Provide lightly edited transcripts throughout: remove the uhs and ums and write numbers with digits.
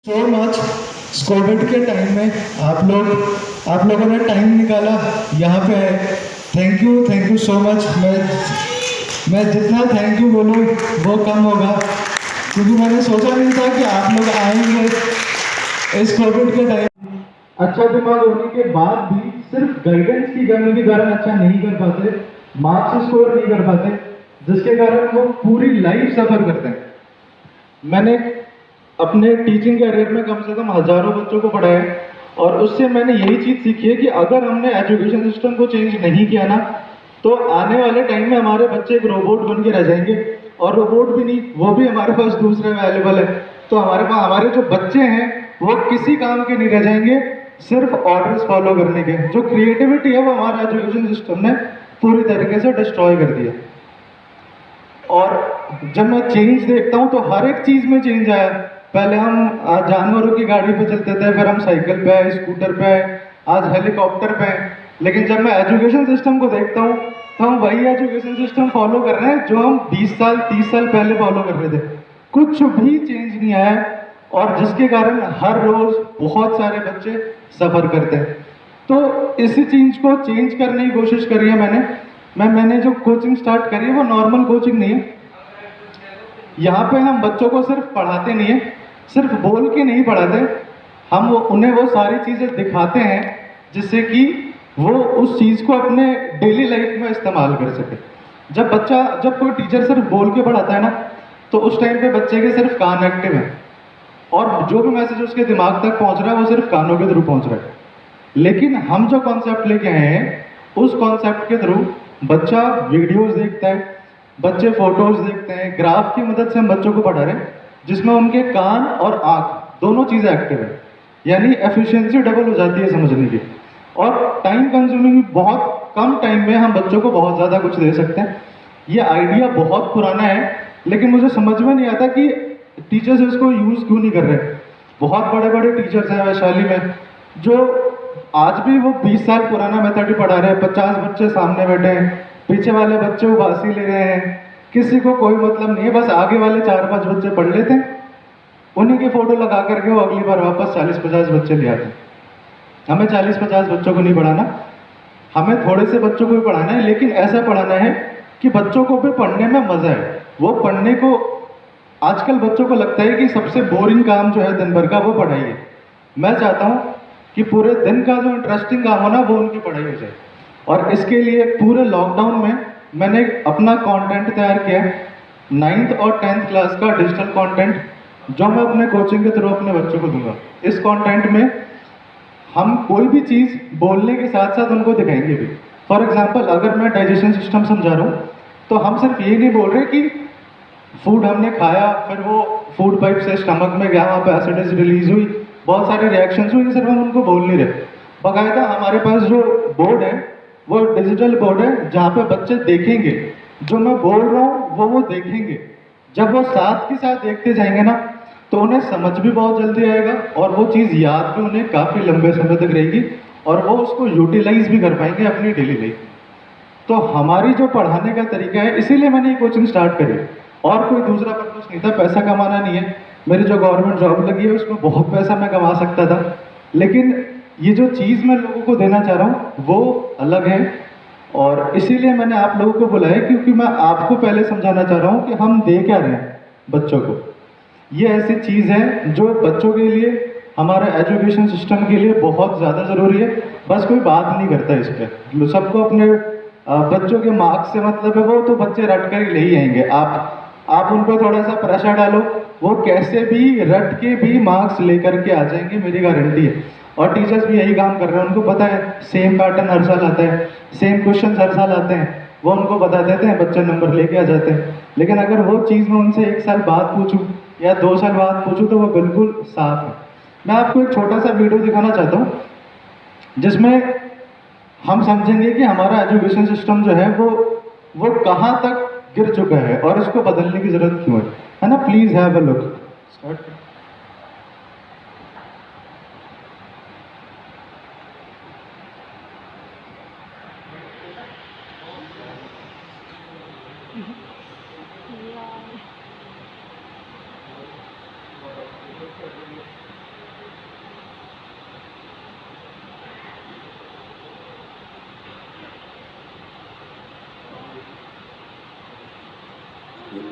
So much. Covid के time में आप लोगों ने टाइम निकाला यहाँ पे आए। Thank you so much. मैं जितना थैंक यू बोलूँ वो कम होगा, क्योंकि मैंने सोचा नहीं था कि आप लोग आएंगे इस कोविड के टाइम। अच्छा दिमाग होने के बाद भी सिर्फ गाइडेंस की कमी के कारण अच्छा नहीं कर पाते, मार्क्स स्कोर नहीं कर पाते, जिसके कारण वो पूरी लाइफ सफर करते हैं। मैंने अपने टीचिंग कैरियर में कम से कम हजारों बच्चों को पढ़ाया है, और उससे मैंने यही चीज सीखी है कि अगर हमने एजुकेशन सिस्टम को चेंज नहीं किया ना, तो आने वाले टाइम में हमारे बच्चे एक रोबोट बन के रह जाएंगे। और रोबोट भी नहीं, वो भी हमारे पास दूसरे अवेलेबल है। तो हमारे जो बच्चे हैं वो किसी काम के नहीं रह जाएंगे, सिर्फ ऑर्डर्स फॉलो करने के। जो क्रिएटिविटी है वो हमारा एजुकेशन सिस्टम ने पूरी तरीके से डिस्ट्रॉय कर दिया। और जब मैं चेंज देखता हूँ तो हर एक चीज में चेंज आया। पहले हम जानवरों की गाड़ी पे चलते थे, फिर हम साइकिल पे आए, स्कूटर पे आए, आज हेलीकॉप्टर पे आए। लेकिन जब मैं एजुकेशन सिस्टम को देखता हूँ तो हम वही एजुकेशन सिस्टम फॉलो कर रहे हैं जो हम 20 साल 30 साल पहले फॉलो कर रहे थे। कुछ भी चेंज नहीं आया है, और जिसके कारण हर रोज बहुत सारे बच्चे सफर करते हैं। तो इसी चीज को चेंज करने की कोशिश करी है मैंने जो कोचिंग स्टार्ट करी है वो नॉर्मल कोचिंग नहीं है। यहाँ पे हम बच्चों को सिर्फ पढ़ाते नहीं है, सिर्फ बोल के नहीं पढ़ाते, हम उन्हें वो सारी चीजें दिखाते हैं जिससे कि वो उस चीज को अपने डेली लाइफ में इस्तेमाल कर सके। जब कोई टीचर सिर्फ बोल के पढ़ाता है ना, तो उस टाइम पे बच्चे के सिर्फ कान एक्टिव है, और जो भी मैसेज उसके दिमाग तक पहुंच रहा है वो सिर्फ कानों के थ्रू पहुंच रहा है। लेकिन हम जो कॉन्सेप्ट लेके आए हैं उस कॉन्सेप्ट के थ्रू बच्चा वीडियोस देखता है, बच्चे फोटोज देखते हैं, ग्राफ की मदद से हम बच्चों को पढ़ा रहे हैं जिसमें उनके कान और आंख दोनों चीजें एक्टिव है। यानी एफिशिएंसी डबल हो जाती है समझने की, और टाइम कंज्यूमिंग बहुत कम टाइम में हम बच्चों को बहुत ज्यादा कुछ दे सकते हैं। ये आइडिया बहुत पुराना है, लेकिन मुझे समझ में नहीं आता कि टीचर्स इसको यूज क्यों नहीं कर रहे। बहुत बड़े बड़े टीचर्स हैं वैशाली में जो आज भी वो 20 साल पुराना मेथड ही पढ़ा रहे हैं। 50 बच्चे सामने बैठे हैं, पीछे वाले बच्चे उबासी ले रहे हैं, किसी को कोई मतलब नहीं है, बस आगे वाले 4-5 बच्चे पढ़ लेते हैं, उन्हीं की फोटो लगा करके वो अगली बार वापस 40-50 बच्चे ले आते हैं। हमें 40-50 बच्चों को नहीं पढ़ाना, हमें थोड़े से बच्चों को भी पढ़ाना है, लेकिन ऐसा पढ़ाना है कि बच्चों को भी पढ़ने में मजा है। वो पढ़ने को आजकल बच्चों को लगता है कि सबसे बोरिंग काम जो है दिन भर का वो पढ़ाई है। मैं चाहता हूँ कि पूरे दिन का जो इंटरेस्टिंग काम हो ना वो उनकी पढ़ाई हो जाए। और इसके लिए पूरे लॉकडाउन में मैंने अपना कंटेंट तैयार किया है, 9th और 10th क्लास का डिजिटल कंटेंट, जो मैं अपने कोचिंग के थ्रू अपने बच्चों को दूंगा। इस कंटेंट में हम कोई भी चीज़ बोलने के साथ साथ उनको दिखाएंगे भी। फॉर एग्जाम्पल, अगर मैं डाइजेशन सिस्टम समझा रहा हूँ तो हम सिर्फ ये नहीं बोल रहे कि फूड हमने खाया फिर वो फूड पाइप से स्टमक में गया, वहाँ पे एसिडिटी रिलीज हुई, बहुत सारे रिएक्शंस हुए, सिर्फ हम उनको बोल नहीं रहे। बाकायदा हमारे पास जो बोर्ड है वो डिजिटल बोर्ड है जहाँ पे बच्चे देखेंगे जो मैं बोल रहा हूँ, वो देखेंगे। जब वो साथ के साथ देखते जाएंगे ना तो उन्हें समझ भी बहुत जल्दी आएगा, और वो चीज़ याद भी उन्हें काफ़ी लंबे समय तक रहेगी, और वो उसको यूटिलाइज भी कर पाएंगे अपनी डेली लाइफ। तो हमारी जो पढ़ाने का तरीका है, इसीलिए मैंने ये कोचिंग स्टार्ट करी, और कोई दूसरा पर्पस नहीं था। पैसा कमाना नहीं है, मेरी जो गवर्नमेंट जॉब लगी है उसमें बहुत पैसा मैं कमा सकता था, लेकिन ये जो चीज़ मैं लोगों को देना चाह रहा हूँ वो अलग है। और इसीलिए मैंने आप लोगों को बुलाया, क्योंकि मैं आपको पहले समझाना चाह रहा हूँ कि हम दे क्या रहे हैं बच्चों को। ये ऐसी चीज़ है जो बच्चों के लिए, हमारे एजुकेशन सिस्टम के लिए बहुत ज़्यादा ज़रूरी है। बस कोई बात नहीं करता इस पर, सबको अपने बच्चों के मार्क्स से मतलब है, वो तो बच्चे रट कर ही ले ही आएंगे। आप उन पर थोड़ा सा प्रेशर डालो, वो कैसे भी रट के भी मार्क्स लेकर के आ जाएंगे, मेरी गारंटी है। और टीचर्स भी यही काम कर रहे हैं, उनको पता है सेम पैटर्न हर साल आता है, सेम क्वेश्चन हर साल आते हैं, वो उनको बता देते हैं, बच्चे नंबर लेके आ जाते हैं। लेकिन अगर वो चीज़ मैं उनसे 1 साल बाद पूछूं या 2 साल बाद पूछूं तो वो बिल्कुल साफ है। मैं आपको एक छोटा सा वीडियो दिखाना चाहता हूँ जिसमें हम समझेंगे कि हमारा एजुकेशन सिस्टम जो है वो कहाँ तक गिर चुका है और इसको बदलने की जरूरत क्यों है ना। Please have a look. Start.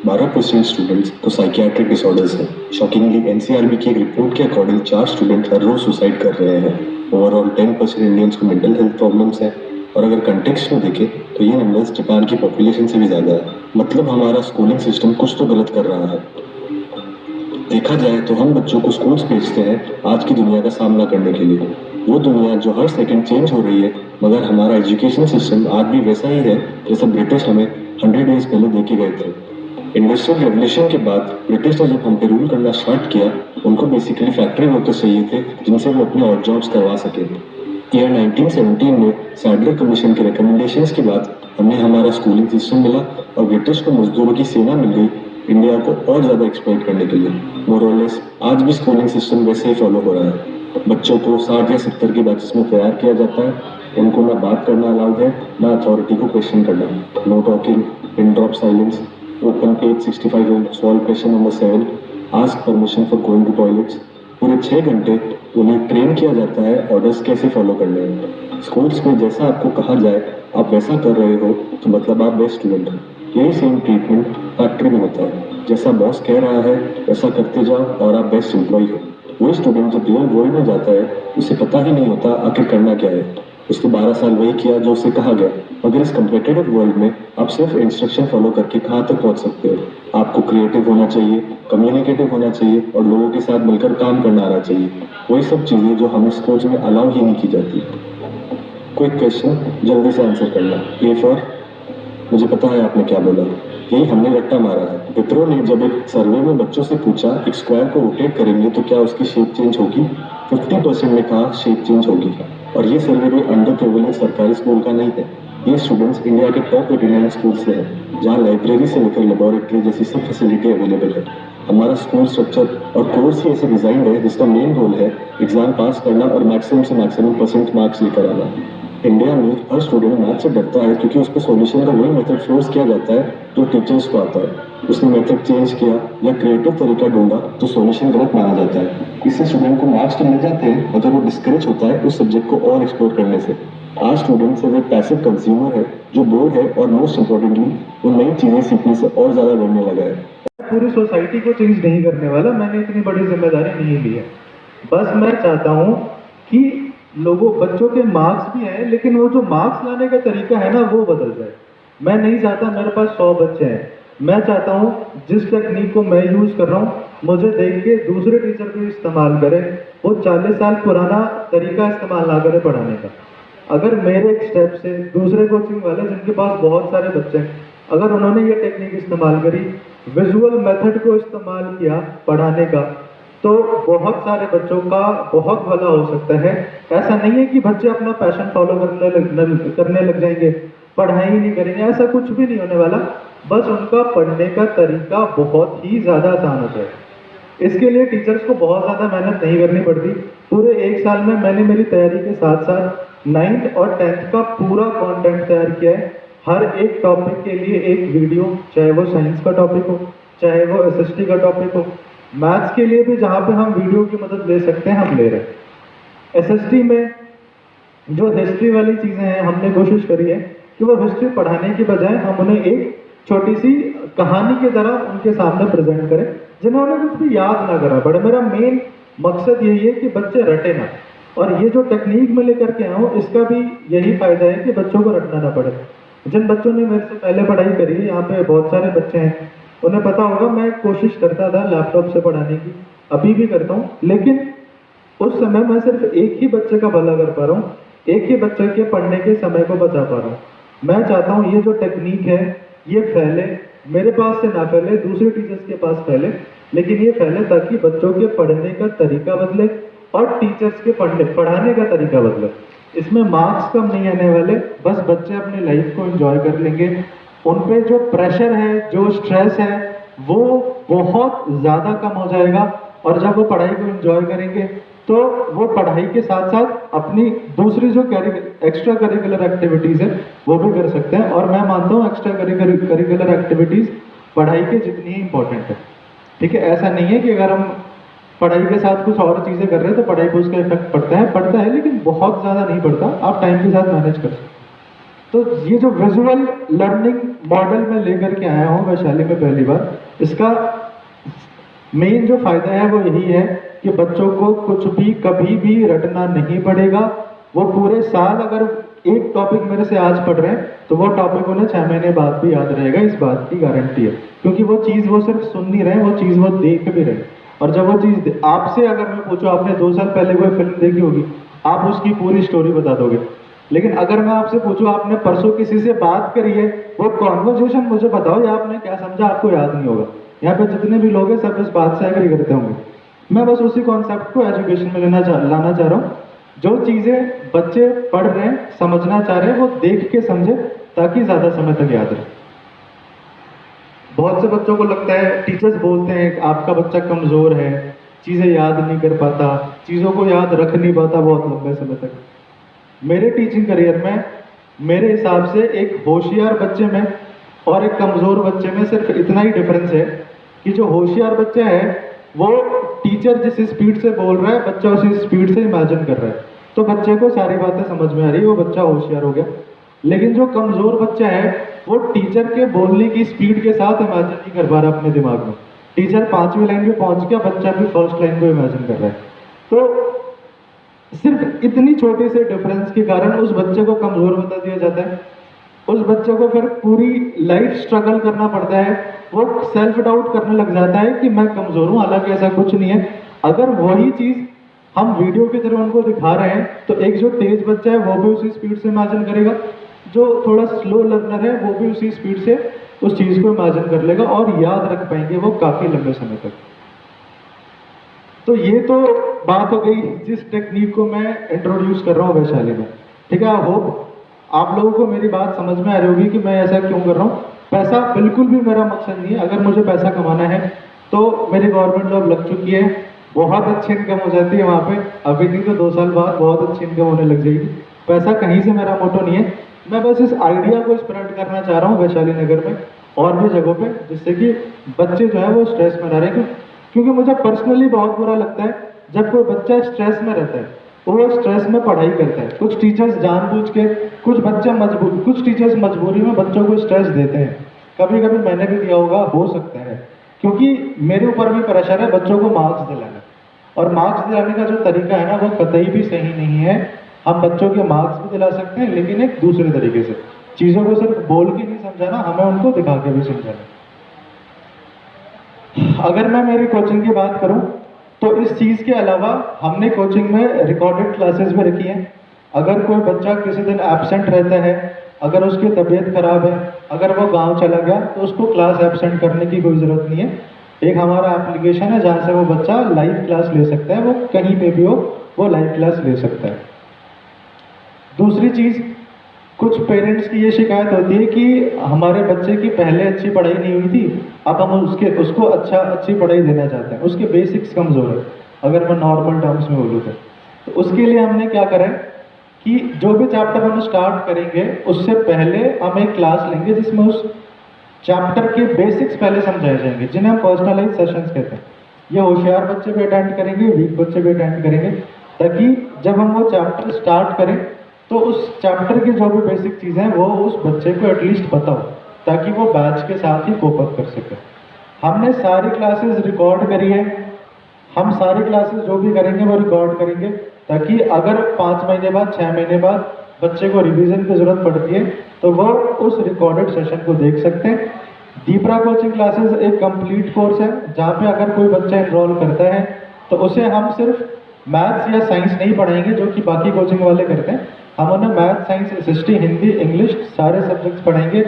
12% students को साइकियाट्रिक डिसऑर्डर्स हैं। शॉकिंगली एनसीआरबी की एक रिपोर्ट के अकॉर्डिंग 4 स्टूडेंट हर रोज सुसाइड कर रहे हैं। ओवरऑल 10% इंडियंस को मेंटल हेल्थ प्रॉब्लम्स हैं, और अगर कंटेक्स्ट में देखें तो ये नंबर्स जापान की पॉपुलेशन से भी ज़्यादा है। मतलब हमारा स्कूलिंग सिस्टम कुछ तो गलत कर रहा है। देखा जाए तो हम बच्चों को स्कूल्स भेजते हैं आज की दुनिया का सामना करने के लिए, वो दुनिया जो हर सेकंड चेंज हो रही है, मगर हमारा एजुकेशन सिस्टम आज भी वैसा ही है जैसा ब्रिटिश हमें 100 ईयर्स पहले देके गए थे। इंडस्ट्रियल रेवोल्यूशन के बाद ब्रिटिश ने जब हम पे रूल करना स्टार्ट किया, उनको बेसिकली फैक्ट्री वर्कर्स चाहिए थे जिनसे वो अपने ऑड जॉब्स करवा सके। ईयर 1917 में सैडलर कमीशन के रिकमेंडेशंस के बाद हमें हमारा स्कूलिंग सिस्टम मिला और ब्रिटिश को मजदूरों की सेना मिल गई इंडिया को और ज़्यादा एक्सप्लॉइट करने के लिए। मोरलेस आज भी स्कूलिंग सिस्टम वैसे ही फॉलो हो रहा है। बच्चों को 60 या 70 के बैचेस में तैयार किया जाता है, उनको ना बात करना अलाउड है, ना अथॉरिटी को क्वेश्चन करना। No talking, pin drop silence, open page 65 solve question number 7, ask permission for going to toilets. पूरे 6 घंटे उन्हें ट्रेन किया जाता है ऑर्डर्स कैसे फॉलो करने हैं। स्कूल्स में जैसा आपको कहा जाए आप वैसा कर रहे हो तो मतलब आप बेस्ट स्टूडेंट हो। यही सेम ट्रीटमेंट फैक्ट्री में होता है, जैसा बॉस कह रहा है वैसा करते जाओ और आप बेस्ट एम्प्लॉय हो। वही स्टूडेंट जब रियल वर्ल्ड में जाता है उसे पता ही नहीं होता आखिर करना क्या है। उसने 12 साल वही किया जो उसे कहा गया, मगर इस कम्पिटिटिव वर्ल्ड में आप सिर्फ इंस्ट्रक्शन फॉलो करके कहाँ तक पहुँच सकते हो। आपको क्रिएटिव होना चाहिए, कम्युनिकेटिव होना चाहिए और लोगों के साथ मिलकर काम करना आना चाहिए। वही सब चीज़ें जो हमें स्कूल्स में अलाउ ही नहीं की जाती। क्विक क्वेश्चन, जल्दी से आंसर करना। ए फॉर, मुझे पता है आपने क्या बोला, यही हमने रट्टा मारा है। विप्रो ने जब एक सर्वे में बच्चों से पूछा एक स्क्वायर को रोटेट करेंगे तो क्या उसकी शेप चेंज होगी, 50% ने कहा शेप चेंज होगी। और ये सर्वे भी अंडर प्रिविलेज सरकारी स्कूल का नहीं है, ये स्टूडेंट्स इंडिया के टॉप 89 स्कूल से हैं, जहाँ लाइब्रेरी से लेकर लेबोरेटरी जैसी सब फैसिलिटी अवेलेबल है। हमारा स्कूल स्ट्रक्चर और कोर्स ही ऐसे डिजाइन है जिसका मेन गोल है एग्जाम पास करना और मैक्सिमम से मैक्सिमम परसेंट मार्क्स लेकर आना। इंडिया में हर स्टूडेंट मैथ से डरता है क्योंकि उस पर सॉल्यूशन का वही मेथड फोर्स किया जाता है जो टीचर्स को आता है। उसने मेथड चेंज किया या क्रिएटिव तरीका ढूंढा तो सॉल्यूशन गलत माना जाता है। इससे स्टूडेंट को मार्क्स तो मिल जाते हैं मगर वो डिस्करेज होता है उस सब्जेक्ट को और एक्सप्लोर करने से। आज स्टूडेंट सिर्फ एक पैसिव कंज्यूमर है जो बोर्ड है और मोस्ट इंपॉर्टेंटली वो नई चीजें सीखने से और ज्यादा डरने लगा है। पूरी सोसाइटी को चेंज नहीं करने वाला, मैंने इतनी बड़ी जिम्मेदारी नहीं ली है। बस मैं चाहता हूँ कि लोगों बच्चों के मार्क्स भी हैं लेकिन वो जो मार्क्स लाने का तरीका है ना वो बदल जाए। मैं नहीं चाहता मेरे पास 100 बच्चे हैं, मैं चाहता हूँ जिस टेक्निक को मैं यूज़ कर रहा हूँ मुझे देख के दूसरे टीचर भी इस्तेमाल करें, वो 40 साल पुराना तरीका इस्तेमाल ना करें पढ़ाने का। अगर मेरे एक स्टेप से दूसरे कोचिंग वाले जिनके पास बहुत सारे बच्चे हैं, अगर उन्होंने ये टेक्निक इस्तेमाल करी, विजुअल मेथड को इस्तेमाल किया पढ़ाने का, तो बहुत सारे बच्चों का बहुत भला हो सकता है। ऐसा नहीं है कि बच्चे अपना पैशन फॉलो करने लग जाएंगे, पढ़ाई नहीं करेंगे, ऐसा कुछ भी नहीं होने वाला। बस उनका पढ़ने का तरीका बहुत ही ज़्यादा आसान हो जाएगा। इसके लिए टीचर्स को बहुत ज़्यादा मेहनत नहीं करनी पड़ती। पूरे 1 साल में मैंने मेरी तैयारी के साथ साथ 9th और 10th का पूरा कंटेंट तैयार किया है। हर एक टॉपिक के लिए एक वीडियो, चाहे वो साइंस का टॉपिक हो, चाहे वो एसएसटी का टॉपिक हो। मैथ्स के लिए भी जहाँ पे हम वीडियो की मदद ले सकते हैं हम ले रहे हैं। एसएसटी में जो हिस्ट्री वाली चीज़ें हैं हमने कोशिश करी है कि वो हिस्ट्री पढ़ाने की बजाय हम उन्हें एक छोटी सी कहानी की तरह उनके सामने प्रेजेंट करें जिन्होंने कुछ भी याद ना करा पड़े। मेरा मेन मकसद यही है कि बच्चे रटे ना, और ये जो टेक्निक में लेकर के आया हूँ इसका भी यही फायदा है कि बच्चों को रटना ना पड़े। जिन बच्चों ने मेरे से पहले पढ़ाई करी है, यहाँ पे बहुत सारे बच्चे हैं, उन्हें पता होगा मैं कोशिश करता था लैपटॉप से पढ़ाने की, अभी भी करता हूँ, लेकिन उस समय मैं सिर्फ एक ही बच्चे का भला कर पा रहा हूँ, एक ही बच्चे के पढ़ने के समय को बचा पा रहा हूँ। मैं चाहता हूँ ये जो टेक्निक है ये फैले, मेरे पास से ना फैले, दूसरे टीचर्स के पास फैले, लेकिन ये फैले ताकि बच्चों के पढ़ने का तरीका बदले और टीचर्स के पढ़ाने का तरीका बदले। इसमें मार्क्स कम नहीं आने वाले, बस बच्चे अपनी लाइफ को एंजॉय कर लेंगे। उन पे जो प्रेशर है, जो स्ट्रेस है, वो बहुत ज़्यादा कम हो जाएगा, और जब वो पढ़ाई को एंजॉय करेंगे तो वो पढ़ाई के साथ साथ अपनी दूसरी जो एक्स्ट्रा करिकुलर एक्टिविटीज़ है वो भी कर सकते हैं। और मैं मानता हूँ एक्स्ट्रा करिकुलर एक्टिविटीज़ पढ़ाई के जितनी ही इम्पोर्टेंट है। ठीक है, ऐसा नहीं है कि अगर हम पढ़ाई के साथ कुछ और चीज़ें कर रहे हैं तो पढ़ाई पर उसका इफेक्ट पड़ता है, लेकिन बहुत ज़्यादा नहीं पड़ता, आप टाइम के साथ मैनेज कर सकते हैं। तो ये जो विजुअल लर्निंग मॉडल मैं लेकर के आया हूँ वैशाली में पहली बार, इसका मेन जो फायदा है वो यही है कि बच्चों को कुछ भी कभी भी रटना नहीं पड़ेगा। वो पूरे साल अगर एक टॉपिक मेरे से आज पढ़ रहे हैं तो वो टॉपिक उन्हें 6 महीने बाद भी याद रहेगा, इस बात की गारंटी है। क्योंकि वो चीज़ वो सिर्फ सुन नहीं रहे, वो चीज़ वो देख भी रहे। और जब वो चीज़ आपसे अगर मैं पूछूं, आपने 2 साल पहले कोई फिल्म देखी होगी, आप उसकी पूरी स्टोरी बता दोगे। लेकिन अगर मैं आपसे पूछूं आपने परसों किसी से बात करी है, वो कॉन्वर्जेशन मुझे बताओ या आपने क्या समझा, आपको याद नहीं होगा। यहाँ पे जितने भी लोग हैं सब इस बात से एग्री करते होंगे। मैं बस उसी कॉन्सेप्ट को एजुकेशन में लाना चाह रहा हूँ। जो चीज़ें बच्चे पढ़ रहे हैं, समझना चाह रहे हैं, वो देख के समझे ताकि ज़्यादा समय तक याद रहे। बहुत से बच्चों को लगता है, टीचर्स बोलते हैं आपका बच्चा कमज़ोर है, चीज़ें याद नहीं कर पाता, चीज़ों को याद रख नहीं पाता बहुत लंबे समय तक। मेरे टीचिंग करियर में मेरे हिसाब से एक होशियार बच्चे में और एक कमज़ोर बच्चे में सिर्फ इतना ही डिफरेंस है कि जो होशियार बच्चा है वो टीचर जिस स्पीड से बोल रहा है बच्चा उसी स्पीड से इमेजिन कर रहा है, तो बच्चे को सारी बातें समझ में आ रही है, वो बच्चा होशियार हो गया। लेकिन जो कमज़ोर बच्चा है वो टीचर के बोलने की स्पीड के साथ इमेजिन नहीं कर पा रहा अपने दिमाग में। टीचर 5वीं लाइन पे पहुंच गया, बच्चा भी फर्स्ट लाइन को इमेजिन कर रहा है। तो सिर्फ इतनी छोटी से डिफरेंस के कारण उस बच्चे को कमज़ोर बता दिया जाता है। उस बच्चे को फिर पूरी लाइफ स्ट्रगल करना पड़ता है। वो सेल्फ डाउट करने लग जाता है कि मैं कमज़ोर हूँ, हालांकि ऐसा कुछ नहीं है। अगर वही चीज़ हम वीडियो की तरह उनको दिखा रहे हैं तो एक जो तेज बच्चा है वो भी उसी स्पीड से इमेजिन करेगा, जो थोड़ा स्लो लर्नर है वो भी उसी स्पीड से उस चीज़ को इमेजिन कर लेगा और याद रख पाएंगे वो काफ़ी लंबे समय तक। तो ये तो बात हो गई जिस टेक्निक को मैं इंट्रोड्यूस कर रहा हूँ वैशाली में। ठीक है, आई होप आप लोगों को मेरी बात समझ में आ रही होगी कि मैं ऐसा क्यों कर रहा हूँ। पैसा बिल्कुल भी मेरा मकसद नहीं है। अगर मुझे पैसा कमाना है तो मेरी गवर्नमेंट जॉब लग चुकी है, बहुत अच्छी इनकम हो जाती है वहाँ पे, अभी नहीं तो 2 साल बाद बहुत अच्छी इनकम होने लग जाएगी। पैसा कहीं से मेरा मोटो नहीं है। मैं बस इस आइडिया को स्प्रेड करना चाह रहा हूँ वैशाली नगर में और भी जगहों पे, जिससे कि बच्चे जो है वो स्ट्रेस में ना रहे। क्योंकि मुझे पर्सनली बहुत बुरा लगता है जब कोई बच्चा स्ट्रेस में रहता है, वो स्ट्रेस में पढ़ाई करता है। कुछ टीचर्स जानबूझ के, कुछ टीचर्स मजबूरी में बच्चों को स्ट्रेस देते हैं। कभी कभी मैंने भी दिया होगा, हो सकता है, क्योंकि मेरे ऊपर भी प्रेशर है बच्चों को मार्क्स दिलाना। और मार्क्स दिलाने का जो तरीका है ना वो कतई भी सही नहीं है। हम बच्चों के मार्क्स भी दिला सकते हैं लेकिन एक दूसरे तरीके से। चीज़ों को सिर्फ बोल के नहीं समझाना, हमें उनको दिखा के भी समझाना। अगर मैं मेरी कोचिंग की बात करूं तो इस चीज़ के अलावा हमने कोचिंग में रिकॉर्डेड क्लासेस भी रखी हैं। अगर कोई बच्चा किसी दिन एब्सेंट रहता है, अगर उसकी तबीयत खराब है, अगर वो गांव चला गया तो उसको क्लास एब्सेंट करने की कोई ज़रूरत नहीं है। एक हमारा एप्लीकेशन है जहाँ से वो बच्चा लाइव क्लास ले सकता है, वो कहीं पे भी हो वो लाइव क्लास ले सकता है। दूसरी चीज़, कुछ पेरेंट्स की ये शिकायत होती है कि हमारे बच्चे की पहले अच्छी पढ़ाई नहीं हुई थी, अब हम उसको अच्छी पढ़ाई देना चाहते हैं, उसके बेसिक्स कमज़ोर है। अगर मैं नॉर्मल टर्म्स में बोलूँ तो उसके लिए हमने क्या करें कि जो भी चैप्टर हम स्टार्ट करेंगे उससे पहले हम एक क्लास लेंगे जिसमें उस चैप्टर के बेसिक्स पहले समझाए जाएंगे, जिन्हें हम पर्सनलाइज सेशंस कहते हैं। ये होशियार बच्चे भी अटेंड करेंगे, वीक बच्चे भी अटेंड करेंगे, ताकि जब हम वो चैप्टर स्टार्ट करें तो उस चैप्टर की जो भी बेसिक चीज़ें हैं वो उस बच्चे को एटलीस्ट पता हो, ताकि वो बैच के साथ ही कोप अप कर सके। हमने सारी क्लासेस रिकॉर्ड करी है, हम सारी क्लासेस जो भी करेंगे वो रिकॉर्ड करेंगे, ताकि अगर 5 महीने बाद 6 महीने बाद बच्चे को रिवीजन की ज़रूरत पड़ती है तो वो उस रिकॉर्डेड सेशन को देख सकते हैं। दीपरा कोचिंग क्लासेस एक कंप्लीट कोर्स है जहाँ पे अगर कोई बच्चा एनरोल करता है तो उसे हम सिर्फ मैथ्स या साइंस नहीं पढ़ाएंगे जो कि बाकी कोचिंग वाले करते हैं। हम उन्हें math, science, history, Hindi, English सारे सब्जेक्ट्स पढ़ाएंगे।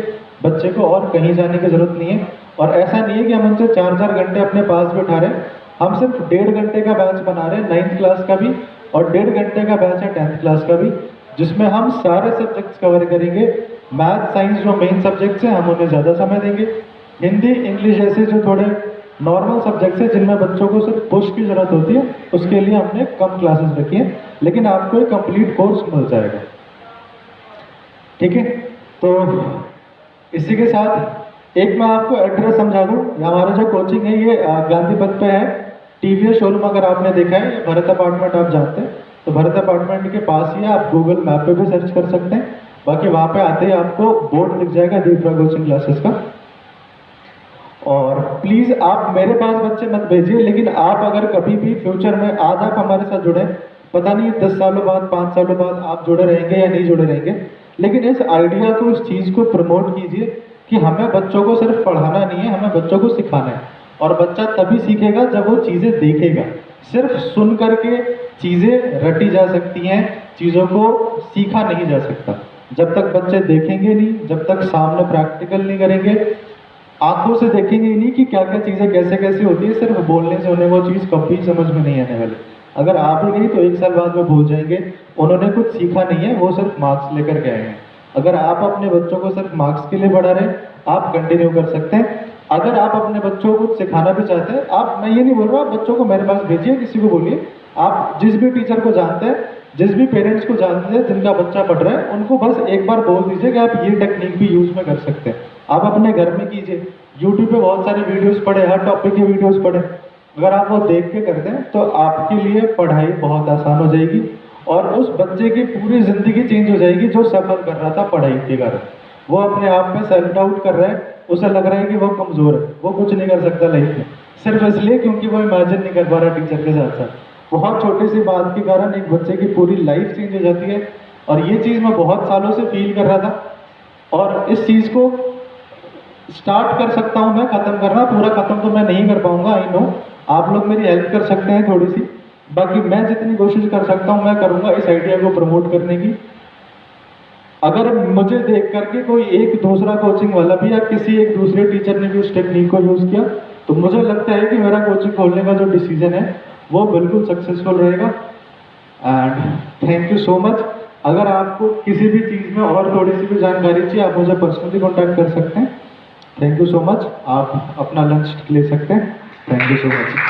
बच्चे को और कहीं जाने की ज़रूरत नहीं है। और ऐसा नहीं है कि हम उनसे 4-4 घंटे अपने पास बिठा रहे हैं, हम सिर्फ 1.5 घंटे का बैच बना रहे हैं 9th क्लास का भी, और 1.5 घंटे का बैच है 10th क्लास का भी, जिसमें हम सारे सब्जेक्ट्स कवर करेंगे। मैथ, साइंस जो मेन सब्जेक्ट्स हैं हम उन्हें ज़्यादा समय देंगे। हिंदी, इंग्लिश जैसे जो थोड़े नॉर्मल सब्जेक्ट्स हैं जिनमें बच्चों को सिर्फ पुश की ज़रूरत होती है, उसके लिए हमने कम क्लासेस रखी हैं, लेकिन आपको एक कंप्लीट कोर्स मिल जाएगा। ठीक है, तो इसी के साथ एक मैं आपको एड्रेस समझा दूँ। हमारा जो कोचिंग है ये गांधी पथ पे है। टीवीएस शोरूम अगर आपने देखा है, ये भरत अपार्टमेंट आप जानते हैं, तो भरत अपार्टमेंट के पास ही है। आप गूगल मैप पे भी सर्च कर सकते हैं। बाकी वहाँ पे आते ही आपको बोर्ड दिख जाएगा दीपरा कोचिंग क्लासेस का। और प्लीज़ आप मेरे पास बच्चे मत भेजिए, लेकिन आप अगर कभी भी फ्यूचर में आज आप हमारे साथ जुड़े, पता नहीं 10 सालों बाद 5 सालों बाद आप जुड़े रहेंगे या नहीं जुड़े रहेंगे, लेकिन इस आइडिया को, इस चीज़ को प्रमोट कीजिए कि हमें बच्चों को सिर्फ पढ़ाना नहीं है, हमें बच्चों को सिखाना है। और बच्चा तभी सीखेगा जब वो चीज़ें देखेगा। सिर्फ सुन करके चीज़ें रटी जा सकती हैं, चीज़ों को सीखा नहीं जा सकता। जब तक बच्चे देखेंगे नहीं, जब तक सामने प्रैक्टिकल नहीं करेंगे, आंखों से देखेंगे ही नहीं कि क्या क्या चीज़ें कैसे कैसे होती है, सिर्फ बोलने से उन्हें वो चीज़ कभी समझ में नहीं आने वाली। अगर आप ही गई तो 1 साल बाद में भूल जाएंगे। उन्होंने कुछ सीखा नहीं है, वो सिर्फ मार्क्स लेकर के आए हैं। अगर आप अपने बच्चों को सिर्फ मार्क्स के लिए पढ़ा रहे, आप कंटिन्यू कर सकते हैं। अगर आप अपने बच्चों को कुछ सिखाना भी चाहते हैं, आप, मैं ये नहीं बोल रहा आप बच्चों को मेरे पास भेजिए, किसी को बोलिए, आप जिस भी टीचर को जानते हैं, जिस भी पेरेंट्स को जानते हैं जिनका बच्चा पढ़ रहा है, उनको बस एक बार बोल दीजिए कि आप ये टेक्निक भी यूज में कर सकते हैं। आप अपने घर में कीजिए। यूट्यूब पे बहुत सारे वीडियोस पड़े, हर टॉपिक के वीडियोस पड़े, अगर आप वो देख के करते हैं तो आपके लिए पढ़ाई बहुत आसान हो जाएगी और उस बच्चे की पूरी ज़िंदगी चेंज हो जाएगी जो सफ़र कर रहा था पढ़ाई के कारण। वो अपने आप में सेल्फ डाउट कर रहा है, उसे लग रहा है कि वो कमज़ोर है, वो कुछ नहीं कर सकता लाइफ में, सिर्फ इसलिए क्योंकि वो इमेजिन नहीं कर पा रहा टीचर के साथ साथ। बहुत छोटी सी बात के कारण एक बच्चे की पूरी लाइफ चेंज हो जाती है। और ये चीज़ मैं बहुत सालों से फील कर रहा था और इस चीज़ को स्टार्ट कर सकता हूँ मैं, ख़त्म करना, पूरा ख़त्म तो मैं नहीं कर पाऊंगा, आई नो। आप लोग मेरी हेल्प कर सकते हैं थोड़ी सी, बाकी मैं जितनी कोशिश कर सकता हूँ मैं करूँगा इस आइडिया को प्रमोट करने की। अगर मुझे देख करके कोई एक दूसरा कोचिंग वाला भी या किसी एक दूसरे टीचर ने भी उस टेक्निक को यूज़ किया तो मुझे लगता है कि मेरा कोचिंग खोलने का जो डिसीजन है वो बिल्कुल सक्सेसफुल रहेगा। And thank you so much. अगर आपको किसी भी चीज़ में और थोड़ी सी भी जानकारी चाहिए आप मुझे पर्सनली कॉन्टैक्ट कर सकते हैं। Thank you so much. आप अपना लंच ले सकते हैं। Thank you so much.